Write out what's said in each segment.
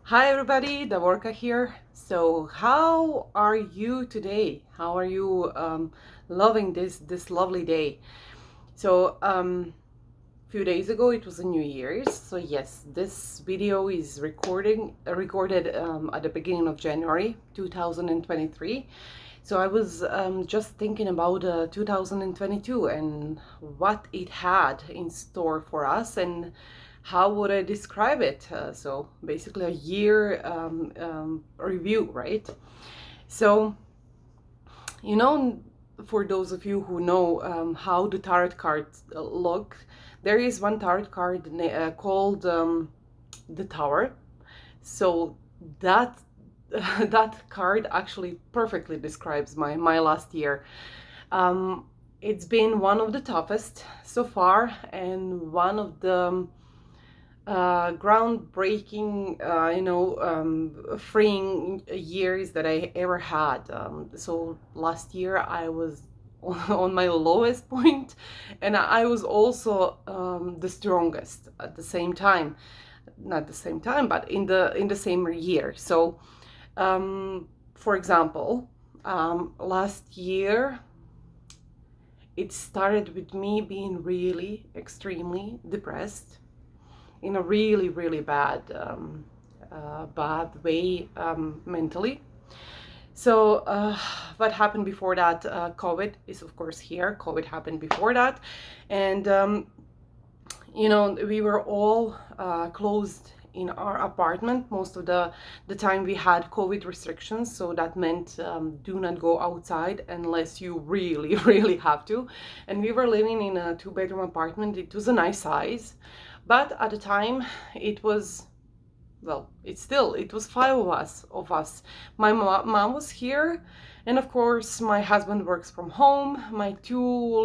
Hi everybody, Davorka here. So how are you today? How are you loving this lovely day? So few days ago it was a New Year's. So yes, this video is recorded at the beginning of January 2023. So I was just thinking about 2022 and what it had in store for us and how would I describe it? So basically a year review, right? So, you know, for those of you who know how the tarot cards look, there is one tarot card called the Tower. So that that card actually perfectly describes my last year. Um, it's been one of the toughest so far and one of the groundbreaking, freeing years that I ever had. So last year I was on my lowest point, and I was also the strongest at the same time. Not the same time, but in the same year. So, for example, last year it started with me being really extremely depressed in a really bad way mentally. So what happened before that? COVID is of course here. COVID happened before that, and we were all closed in our apartment. Most of the time we had COVID restrictions, so that meant do not go outside unless you really really have to. And we were living in a two-bedroom apartment. It was a nice size, but at the time it was, well, it was five of us. My mom was here, and of course my husband works from home. My two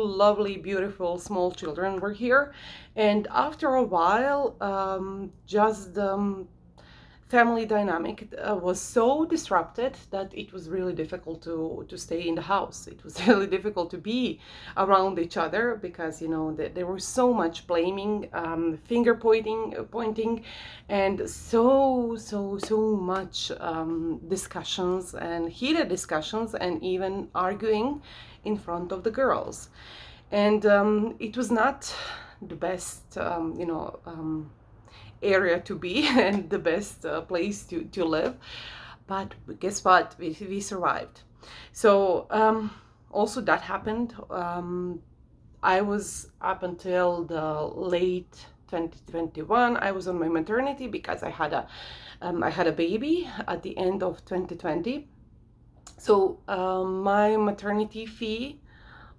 lovely beautiful small children were here, and after a while just family dynamic was so disrupted that it was really difficult to stay in the house. It was really difficult to be around each other because there was so much blaming, finger pointing, and so much discussions and heated discussions and even arguing in front of the girls. And it was not the best area to be and the best place to live. But guess what? We survived. So also that happened. I was up until the late 2021. I was on my maternity because I had a baby at the end of 2020. So my maternity fee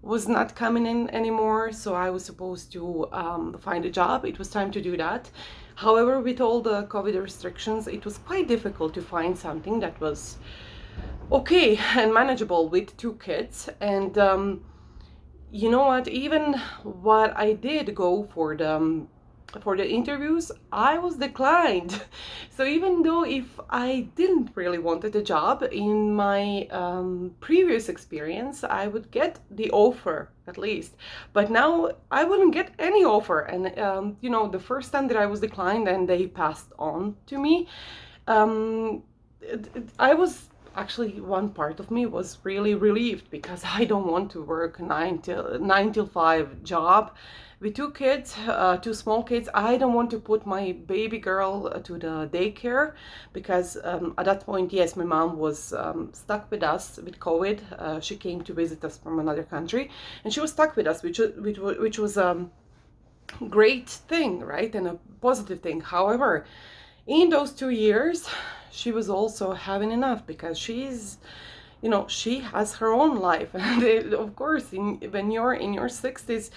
was not coming in anymore, so I was supposed to find a job. It was time to do that. However, with all the COVID restrictions, it was quite difficult to find something that was okay and manageable with two kids. And you know what? Even what I did go for the interviews, I was declined. So even though if I didn't really wanted a job in my previous experience, I would get the offer at least. But now I wouldn't get any offer. And the first time that I was declined and they passed on to me, I was actually, one part of me was really relieved because I don't want to work nine till five job with two kids, two small kids. I don't want to put my baby girl to the daycare because at that point, yes, my mom was stuck with us with COVID. She came to visit us from another country, and she was stuck with us, which was a great thing, right, and a positive thing. However, in those 2 years, she was also having enough because she has her own life. And of course, when you're in your 60s,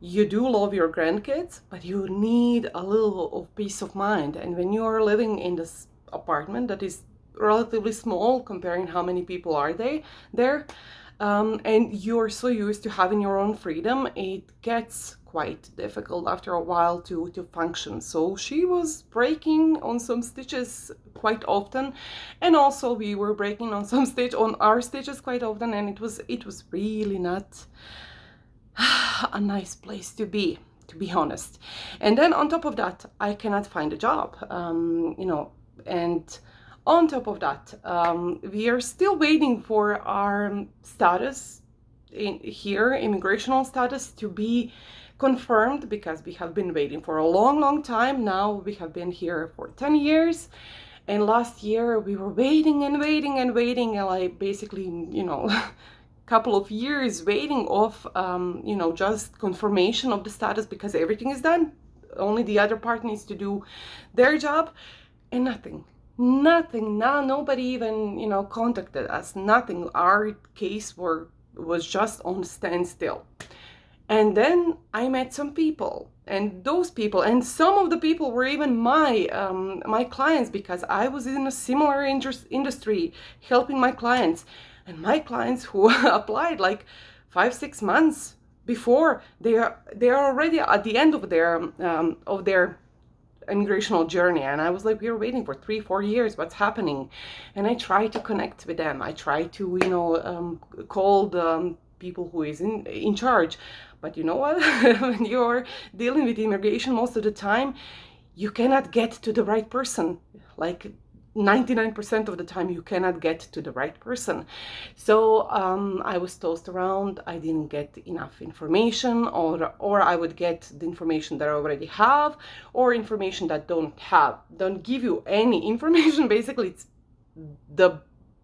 you do love your grandkids, but you need a little of peace of mind. And when you're living in this apartment that is relatively small comparing how many people are there, and you're so used to having your own freedom, it gets quite difficult after a while to function. So she was breaking on some stitches quite often, and also we were breaking on our stitches quite often, and it was really not a nice place to be honest. And then on top of that, I cannot find a job. And on top of that, we are still waiting for our status in here, immigrational status, to be confirmed, because we have been waiting for a long, long time. Now we have been here for 10 years. And last year we were waiting and waiting and waiting, and like basically, couple of years waiting off, just confirmation of the status, because everything is done. Only the other part needs to do their job, and nothing. Now nobody even, contacted us. Nothing. Our case was just on standstill. And then I met some people, and those people, and some of the people were even my clients, because I was in a similar industry helping my clients. And my clients who applied like 5-6 months before, they are already at the end of their immigrational journey. And I was like, we are waiting for 3-4 years, what's happening? And I try to connect with them. I try to call the people who is in charge. But you know what? When you're dealing with immigration, most of the time you cannot get to the right person. Like 99% of the time you cannot get to the right person. So I was tossed around. I didn't get enough information, or I would get the information that I already have, or information that don't give you any information. Basically, it's the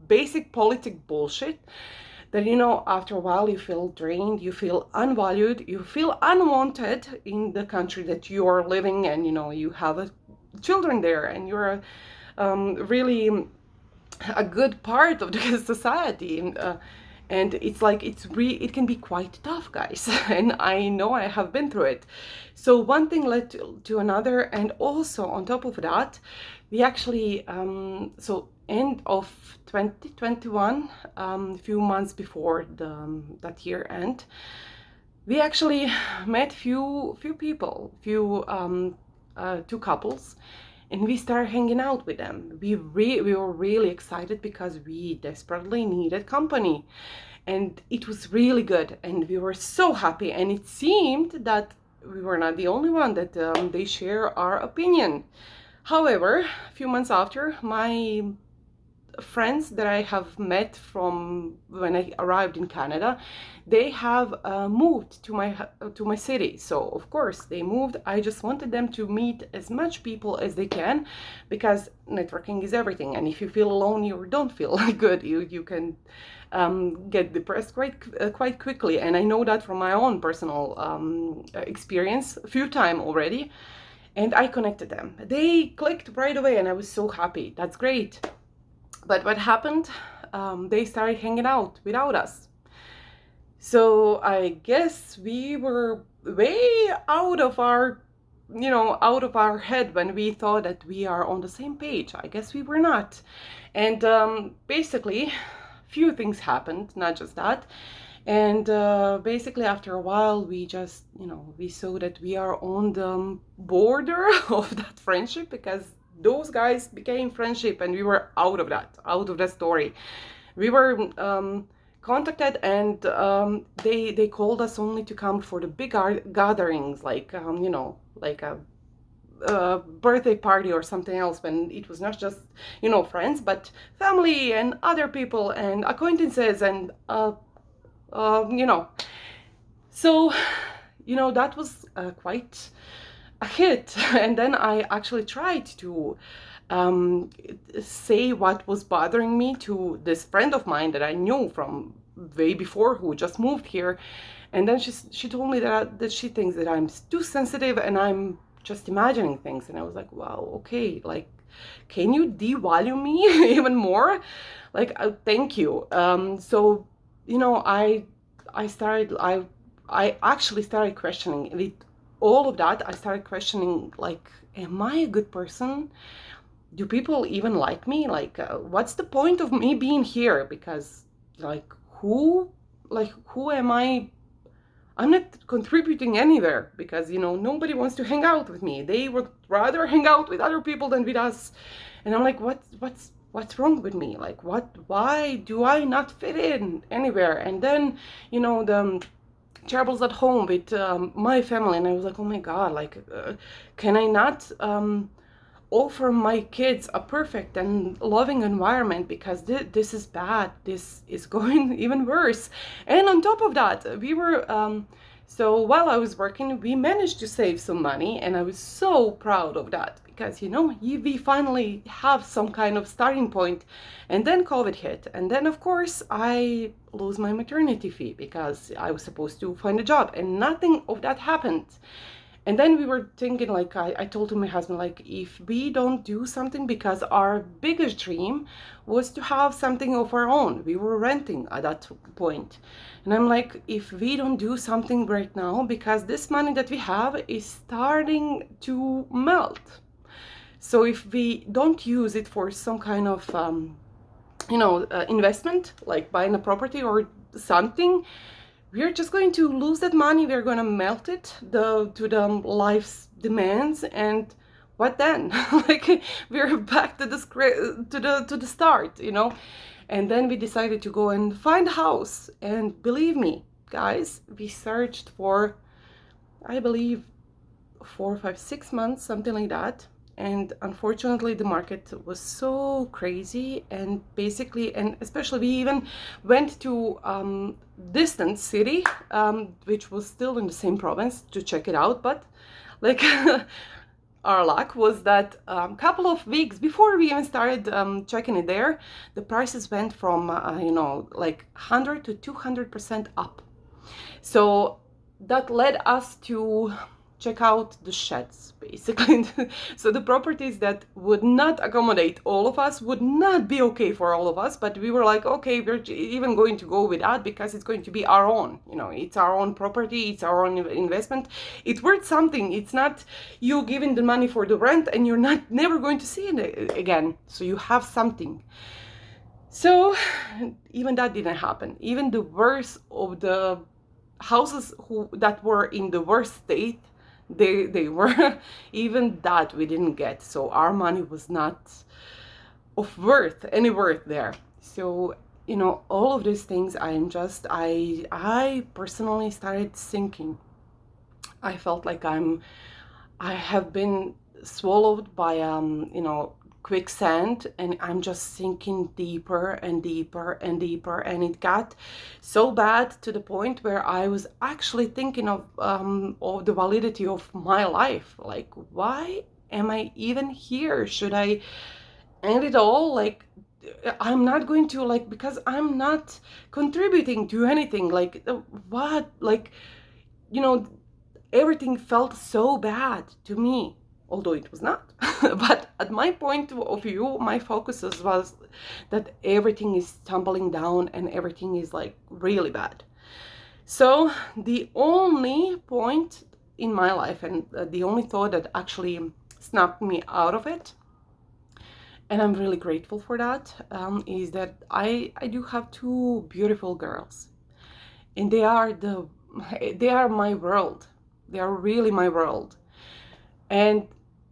basic politic bullshit that, after a while you feel drained, you feel unvalued, you feel unwanted in the country that you are living, and you have children there, and you're really a good part of the society. And it's like, it can be quite tough, guys. And I know I have been through it. So one thing led to another, and also on top of that, we actually so end of 2021, a few months before that year end, we actually met few people, two couples, and we started hanging out with them. We were really excited, because we desperately needed company, and it was really good, and we were so happy. And it seemed that we were not the only one that they share our opinion. However, a few months after, my friends that I have met from when I arrived in Canada, they have moved to my city. So of course they moved. I just wanted them to meet as much people as they can, because networking is everything. And if you feel alone, you don't feel good. You can get depressed quite quickly. And I know that from my own personal experience a few times already. And I connected them. They clicked right away, and I was so happy. That's great. But what happened? They started hanging out without us. So I guess we were way out of our head when we thought that we are on the same page. I guess we were not. And basically, few things happened, not just that. And basically, after a while, we just, we saw that we are on the border of that friendship, because those guys became friendship, and we were out of that story. We were contacted, and they called us only to come for the big gatherings, like like a birthday party or something else, when it was not just friends, but family and other people and acquaintances, and so that was quite a hit. And then I actually tried to say what was bothering me to this friend of mine that I knew from way before, who just moved here. And then she told me that she thinks that I'm too sensitive and I'm just imagining things. And I was like, wow, okay, like, can you devalue me even more? Like, thank you. So I actually started questioning with all of that. I started questioning, like, am I a good person? Do people even like me? Like, what's the point of me being here? Because, like, who am I? I'm not contributing anywhere, because nobody wants to hang out with me. They would rather hang out with other people than with us. And I'm like, what's wrong with me? Like, why do I not fit in anywhere? And then the troubles at home with my family, and I was like, oh my god, like, can I not offer my kids a perfect and loving environment, because this is bad, this is going even worse. And on top of that, we were so while I was working, we managed to save some money, and I was so proud of that, because we finally have some kind of starting point. And then COVID hit, and then of course I lose my maternity fee, because I was supposed to find a job, and nothing of that happened. And then we were thinking, like, I told to my husband, like, if we don't do something, because our biggest dream was to have something of our own. We were renting at that point. And I'm like, if we don't do something right now, because this money that we have is starting to melt. So if we don't use it for some kind of, investment, like buying a property or something, we're just going to lose that money. We're going to melt it to the life's demands, and what then? Like, we're back to the start, And then we decided to go and find a house, and believe me, guys, we searched for, I believe, 4, 5, 6 months, something like that. And unfortunately, the market was so crazy, and basically, and especially, we even went to distant city, which was still in the same province, to check it out. But like, our luck was that a couple of weeks before we even started checking it there, the prices went from like 100 to 200% up. So that led us to check out the sheds, basically. So the properties that would not accommodate all of us, would not be okay for all of us, but we were like, okay, we're even going to go with that, because it's going to be our own, it's our own property, it's our own investment, it's worth something. It's not you giving the money for the rent and you're never going to see it again, so you have something. So even that didn't happen. Even the worst of the houses that were in the worst state, they were, even that we didn't get. So our money was not of any worth there. So all of these things, I personally started sinking. I felt like I have been swallowed by quicksand, and I'm just sinking deeper and deeper and deeper. And it got so bad to the point where I was actually thinking of the validity of my life. Like, why am I even here? Should I end it all? Like, I'm not going to, like, because I'm not contributing to anything. Like, what? Like, everything felt so bad to me, although it was not. But at my point of view, my focus was that everything is tumbling down and everything is like really bad. So the only point in my life, and the only thought that actually snapped me out of it, and I'm really grateful for that, is that I do have 2 beautiful girls, and they are my world. They are really my world. And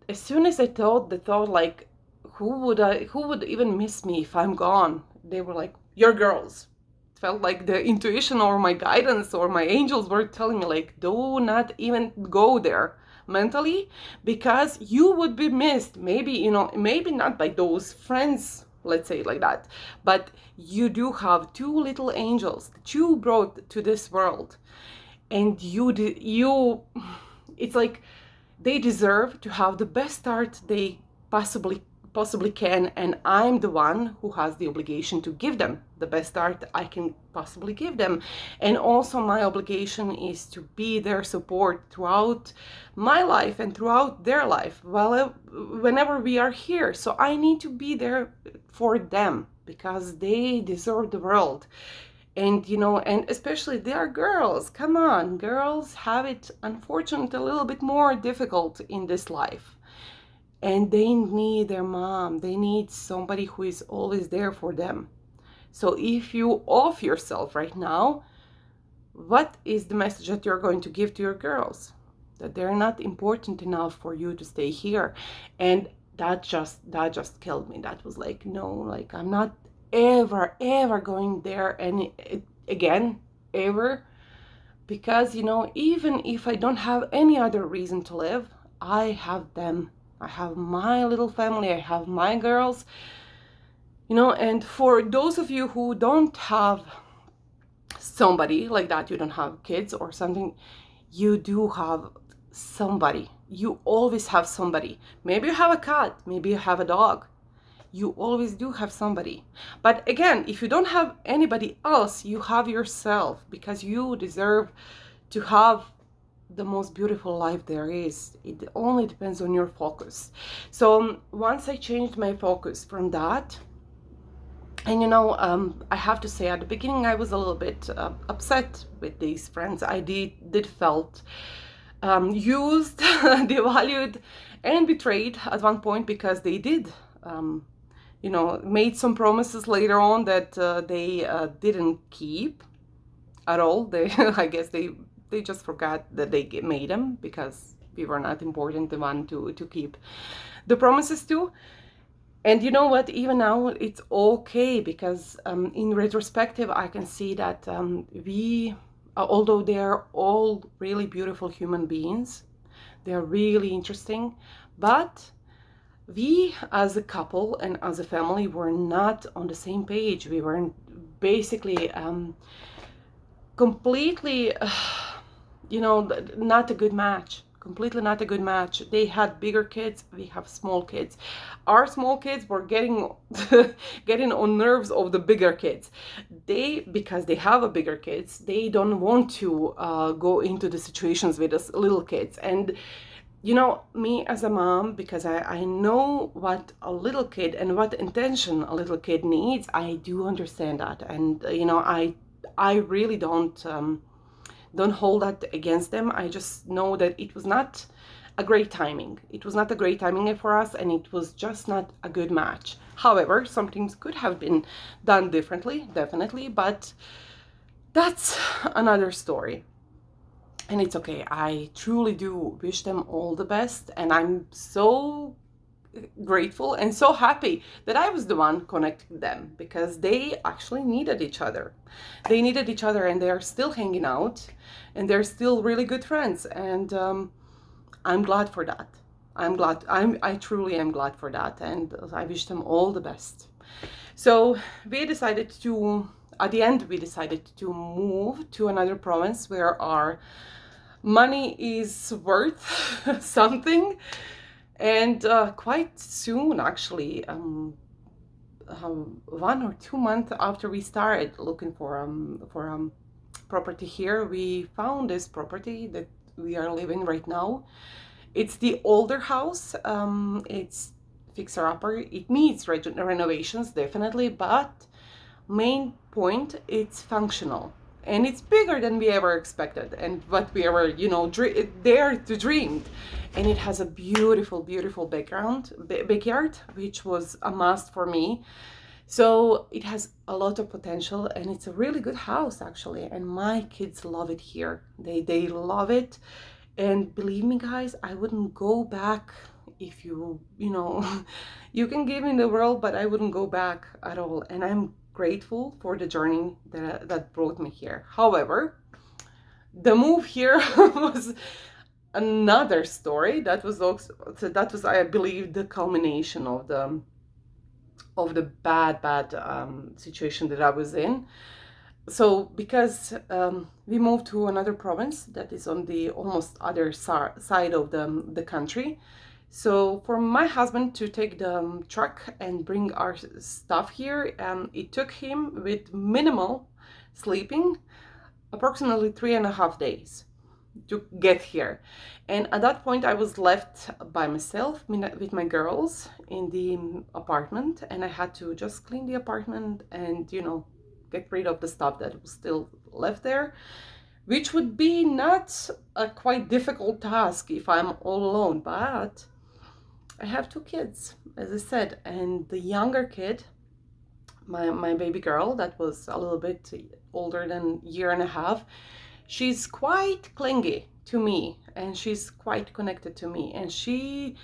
as soon as I thought the thought, like, who would even miss me if I'm gone? They were like, "You're girls." It felt like the intuition or my guidance or my angels were telling me, like, do not even go there mentally, because you would be missed. Maybe, maybe not by those friends, let's say it like that, but you do have 2 little angels that you brought to this world, and it's like, they deserve to have the best start they possibly can, and I'm the one who has the obligation to give them the best start I can possibly give them. And also my obligation is to be their support throughout my life and throughout their life, whenever we are here. So I need to be there for them, because they deserve the world. And and especially they are girls. Come on, girls have it, unfortunately, a little bit more difficult in this life, and they need their mom. They need somebody who is always there for them. So if you off yourself right now, what is the message that you're going to give to your girls? That they're not important enough for you to stay here. And that just killed me. That was like, no, like, I'm not ever going there again, ever, because even if I don't have any other reason to live, I have them. I have my little family, I have my girls, you know. And for those of you who don't have somebody like that, you don't have kids or something, you do have somebody. You always have somebody. Maybe you have a cat, maybe you have a dog. You always do have somebody. But again, if you don't have anybody else, you have yourself, because you deserve to have the most beautiful life there is. It only depends on your focus. So once I changed my focus from that, and I have to say, at the beginning I was a little bit upset with these friends. I did felt used, devalued, and betrayed at one point, because they did made some promises later on that they didn't keep at all. They I guess they just forgot that they made them, because we were not important, the one to keep the promises to. And you know what, even now it's okay, because in retrospective I can see that we although they are all really beautiful human beings, they're really interesting, but we as a couple and as a family were not on the same page. We were basically completely not a good match. Completely not a good match. They had bigger kids, we have small kids. Our small kids were getting getting on nerves of the bigger kids. Because they have a bigger kids, they don't want to go into the situations with us little kids. And me as a mom, because I know what a little kid and what intention a little kid needs, I do understand that. And I really don't hold that against them. I just know that it was not a great timing. It was not a great timing for us, and it was just not a good match. However, some things could have been done differently, definitely, but that's another story. And it's okay. I truly do wish them all the best, and I'm so grateful and so happy that I was the one connecting them, because they actually needed each other. They needed each other, and they are still hanging out, and they're still really good friends. And I'm glad for that. I'm glad. I truly am glad for that, and I wish them all the best. So we decided to, at the end, we decided to move to another province where our money is worth something. And quite soon, actually, 1 or 2 months after we started looking for property here, we found this property that we are living right now. It's the older house. It's fixer upper. It needs renovations, definitely, but main point, it's functional. And it's bigger than we ever expected, and what we ever, dare to dream. And it has a beautiful, beautiful backyard, which was a must for me. So it has a lot of potential, and it's a really good house, actually. And my kids love it here. They love it. And believe me, guys, I wouldn't go back. If you you can give me the world, but I wouldn't go back at all. And I'm grateful for the journey that brought me here. However, the move here was another story. That was also, I believe, the culmination of the bad situation that I was in. So because we moved to another province that is on the almost other side of the country. So for my husband to take the truck and bring our stuff here, it took him, with minimal sleeping, approximately 3.5 days to get here. And at that point I was left by myself with my girls in the apartment, and I had to just clean the apartment and get rid of the stuff that was still left there, which would be not a quite difficult task if I'm all alone. But I have 2 kids, as I said, and the younger kid, my baby girl, that was a little bit older than 1.5 years, she's quite clingy to me, and she's quite connected to me, and she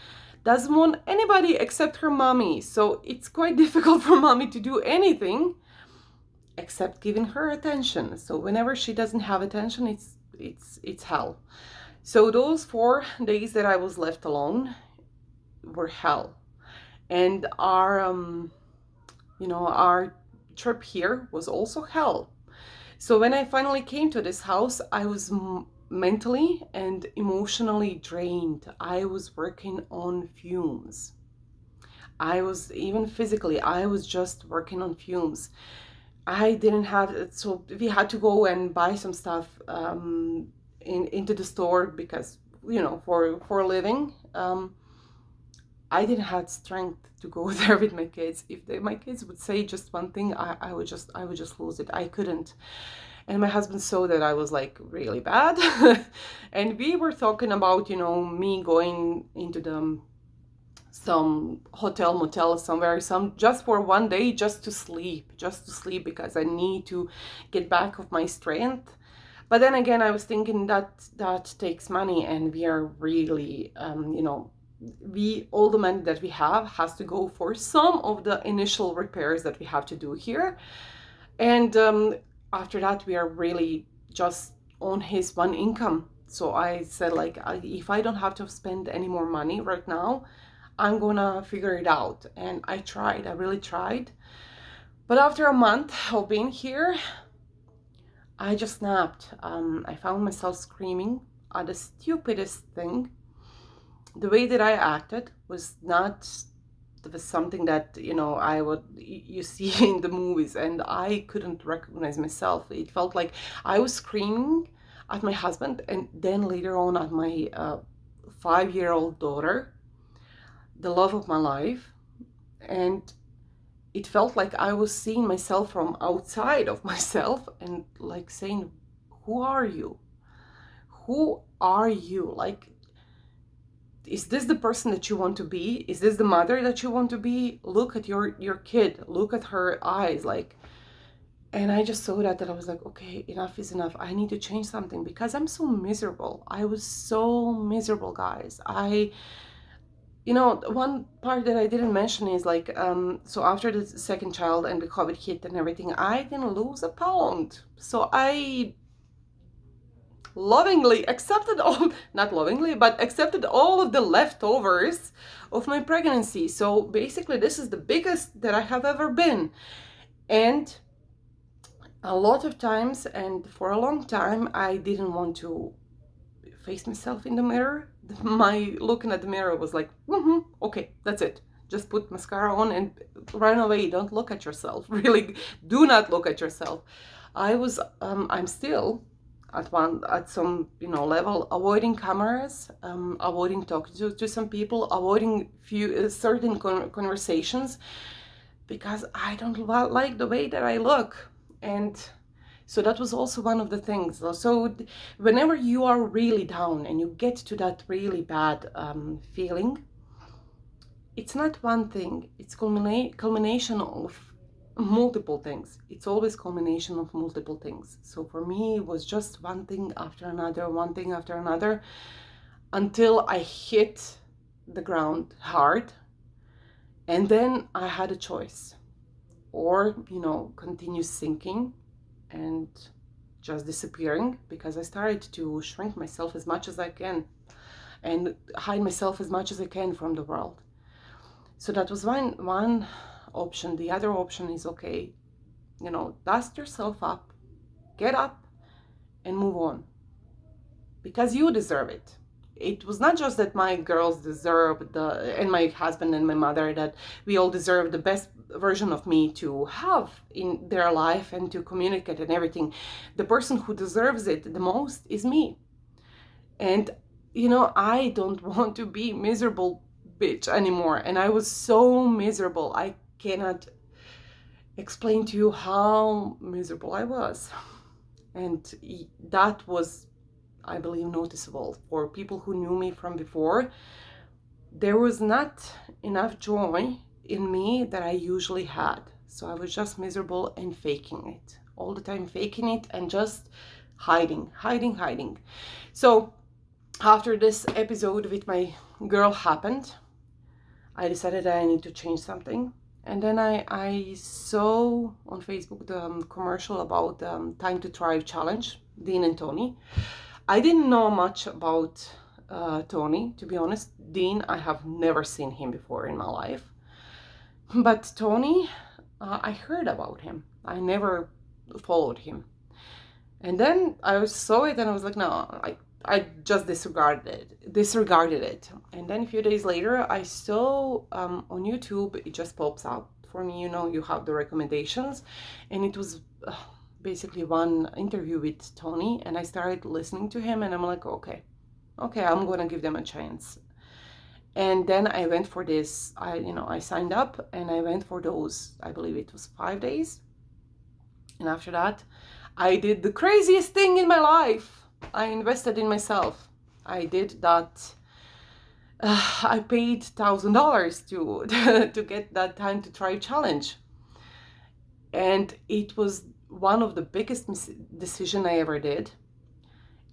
doesn't want anybody except her mommy. So it's quite difficult for mommy to do anything except giving her attention. So whenever she doesn't have attention, it's hell. So those 4 days that I was left alone, were hell. And our trip here was also hell. So when I finally came to this house, I was mentally and emotionally drained. I was working on fumes. I was even physically, I was just working on fumes. I didn't have, so we had to go and buy some stuff into the store because, for a living. I didn't have strength to go there with my kids. If my kids would say just one thing, I would just lose it. I couldn't. And my husband saw that I was like really bad. And we were talking about, me going into some hotel motel somewhere, just for one day, just to sleep because I need to get back of my strength. But then again, I was thinking that takes money, and we are really, all the money that we have has to go for some of the initial repairs that we have to do here. And after that, we are really just on his one income. So I said, like, if I don't have to spend any more money right now, I'm gonna figure it out. And I really tried. But after a month of being here, I just snapped. I found myself screaming at the stupidest thing. The way that I acted was not was something that you see in the movies, and I couldn't recognize myself. It felt like I was screaming at my husband, and then later on at my 5-year-old daughter, the love of my life. And it felt like I was seeing myself from outside of myself and like saying, who are you? Who are you? Like, is this the person that you want to be? Is this the mother that you want to be? Look at your kid. Look at her eyes. Like, and I just saw that I was like, okay, enough is enough. I need to change something because I'm so miserable. I was so miserable, guys. One part that I didn't mention is like, so after the second child and the COVID hit and everything, I didn't lose a pound. So I lovingly accepted all, not lovingly, but accepted all of the leftovers of my pregnancy. So basically, this is the biggest that I have ever been. And a lot of times, and for a long time, I didn't want to face myself in the mirror. My looking at the mirror was like, okay, that's it. Just put mascara on and run away. Don't look at yourself. Really, do not look at yourself. I'm still at some level avoiding cameras, avoiding talking to some people, avoiding certain conversations because I don't like the way that I look. And so that was also one of the things. So whenever you are really down and you get to that really bad feeling, it's not one thing. It's culmination of multiple things. It's always culmination of multiple things. So for me, it was just one thing after another, until I hit the ground hard. And then I had a choice, or continue sinking and just disappearing, because I started to shrink myself as much as I can and hide myself as much as I can from the world. So that was one option. The other option is, okay, dust yourself up, get up and move on, because you deserve it. It was not just that my girls deserved and my husband and my mother, that we all deserve the best version of me to have in their life and to communicate and everything. The person who deserves it the most is me. And I don't want to be miserable bitch anymore. And I was so miserable. I cannot explain to you how miserable I was. And that was, I believe, noticeable for people who knew me from before. There was not enough joy in me that I usually had. So I was just miserable and faking it. All the time faking it and just hiding. So after this episode with my girl happened, I decided that I need to change something. And then I saw on Facebook the commercial about Time to Thrive Challenge, Dean and Tony. I didn't know much about Tony, to be honest. Dean, I have never seen him before in my life. But Tony, I heard about him. I never followed him. And then I saw it and I was like, no, I just disregarded it. And then a few days later, I saw on YouTube, it just pops up for me, you have the recommendations. And it was basically one interview with Tony. And I started listening to him and I'm like, okay, I'm going to give them a chance. And then I went for this, I signed up and I went for those, I believe it was 5 days. And after that, I did the craziest thing in my life. I invested in myself. I did that. I paid $1,000 to get that time to try challenge. And it was one of the biggest decision I ever did.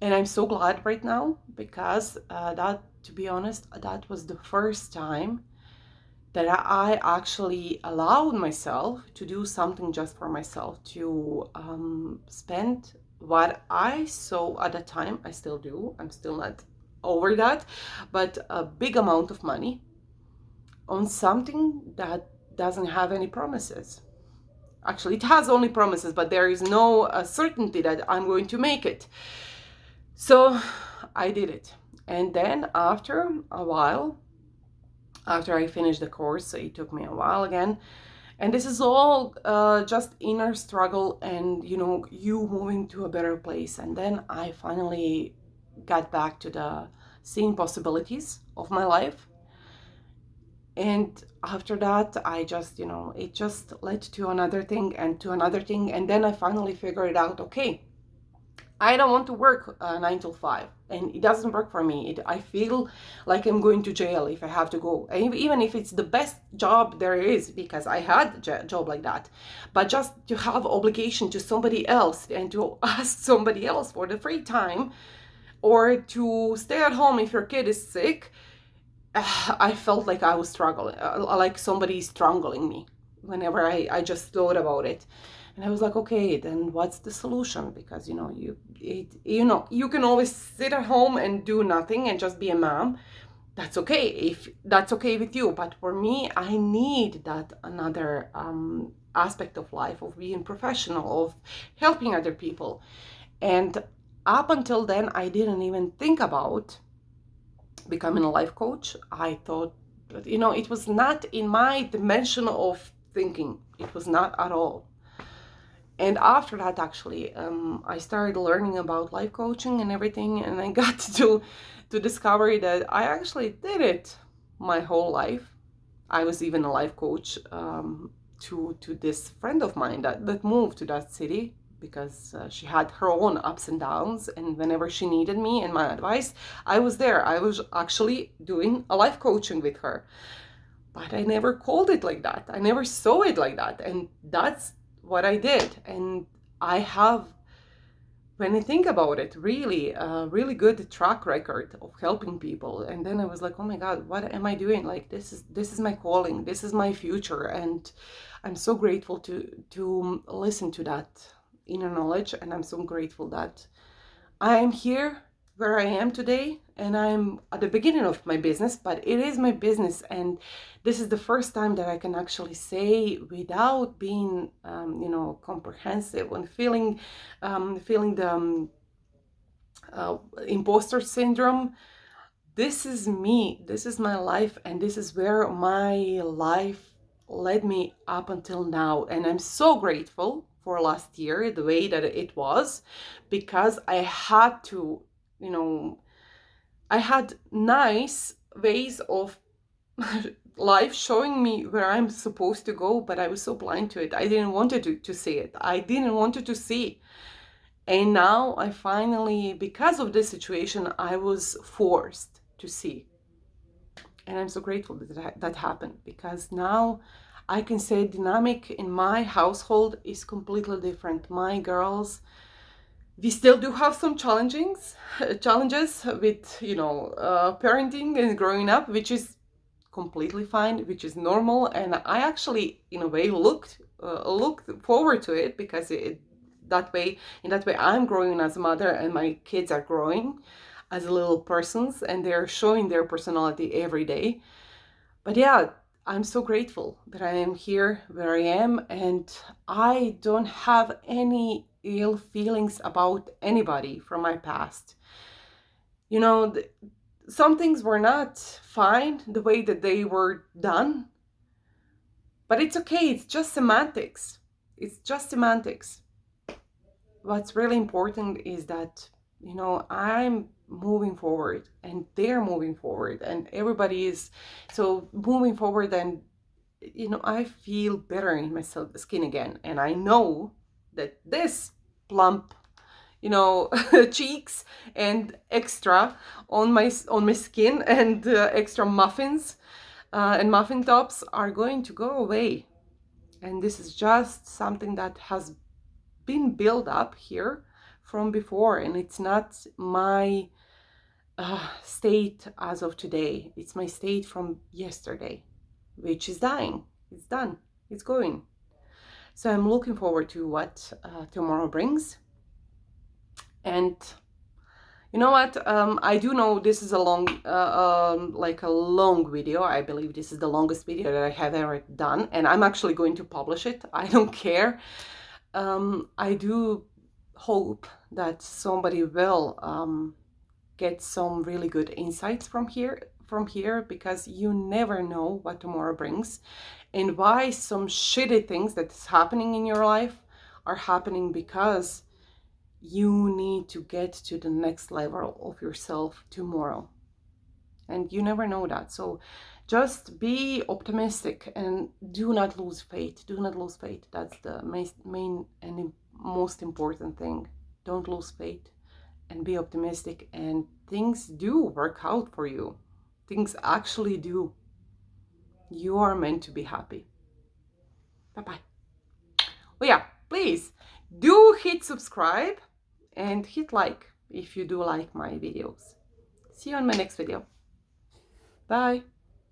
And I'm so glad right now because to be honest, that was the first time that I actually allowed myself to do something just for myself, to spend what I saw at the time. I still do. I'm still not over that, but a big amount of money on something that doesn't have any promises. Actually, it has only promises, but there is no certainty that I'm going to make it. So I did it. And then after a while, after I finished the course, it took me a while again. And this is all just inner struggle and, you moving to a better place. And then I finally got back to the seeing possibilities of my life. And after that, I just, it just led to another thing and to another thing. And then I finally figured out, okay, I don't want to work 9 till 5, and it doesn't work for me. I feel like I'm going to jail if I have to go, even if it's the best job there is, because I had a job like that. But just to have obligation to somebody else and to ask somebody else for the free time, or to stay at home if your kid is sick, I felt like I was struggling, like somebody strangling me whenever I just thought about it. And I was like, okay, then what's the solution? Because, you can always sit at home and do nothing and just be a mom. That's okay if that's okay with you. But for me, I need that another aspect of life, of being professional, of helping other people. And up until then, I didn't even think about becoming a life coach. I thought, it was not in my dimension of thinking. It was not at all. And after that, actually, I started learning about life coaching and everything, and I got to discover that I actually did it my whole life. I was even a life coach to this friend of mine that moved to that city because she had her own ups and downs, and whenever she needed me and my advice, I was there. I was actually doing a life coaching with her. But I never called it like that. I never saw it like that. And that's what I did. And I have, when I think about it, really a really good track record of helping people. And then I was like, oh my God, what am I doing? Like, this is my calling. This is my future. And I'm so grateful to listen to that inner knowledge. And I'm so grateful that I am here where I am today, and I'm at the beginning of my business, but it is my business, and this is the first time that I can actually say without being, comprehensive and feeling the imposter syndrome. This is me. This is my life, and this is where my life led me up until now, and I'm so grateful for last year the way that it was, because I had to, I had nice ways of life showing me where I'm supposed to go, but I was so blind to it. I didn't want to see it. I didn't want to see. And now I finally, because of this situation, I was forced to see. And I'm so grateful that happened, because now I can say dynamic in my household is completely different. My girls, we still do have some challenges with, parenting and growing up, which is completely fine, which is normal. And I actually, in a way, looked forward to it, because in that way, I'm growing as a mother and my kids are growing. as little persons, and they're showing their personality every day. But yeah, I'm so grateful that I am here where I am, and I don't have any ill feelings about anybody from my past. You know, some things were not fine the way that they were done, but it's okay. It's just semantics. It's just semantics. What's really important is that, I'm moving forward and they're moving forward and everybody is so moving forward. And, I feel better in my skin again. And I know that this plump, cheeks and extra on my skin and extra muffins and muffin tops are going to go away. And this is just something that has been built up here from before, and it's not my state as of today. It's my state from yesterday, which is dying. It's done. It's going. So I'm looking forward to what tomorrow brings. And you know what? I do know this is a long, like a long video. I believe this is the longest video that I have ever done, and I'm actually going to publish it. I don't care. I do hope that somebody will get some really good insights from here, because you never know what tomorrow brings and why some shitty things that's happening in your life are happening, because you need to get to the next level of yourself tomorrow, and you never know that. So just be optimistic and do not lose faith. Do not lose faith. That's the main and most important thing. Don't lose faith and be optimistic, and things do work out for you. Things actually do. You are meant to be happy. Bye bye. Oh yeah, please do hit subscribe and hit like if you do like my videos. See you on my next video. Bye.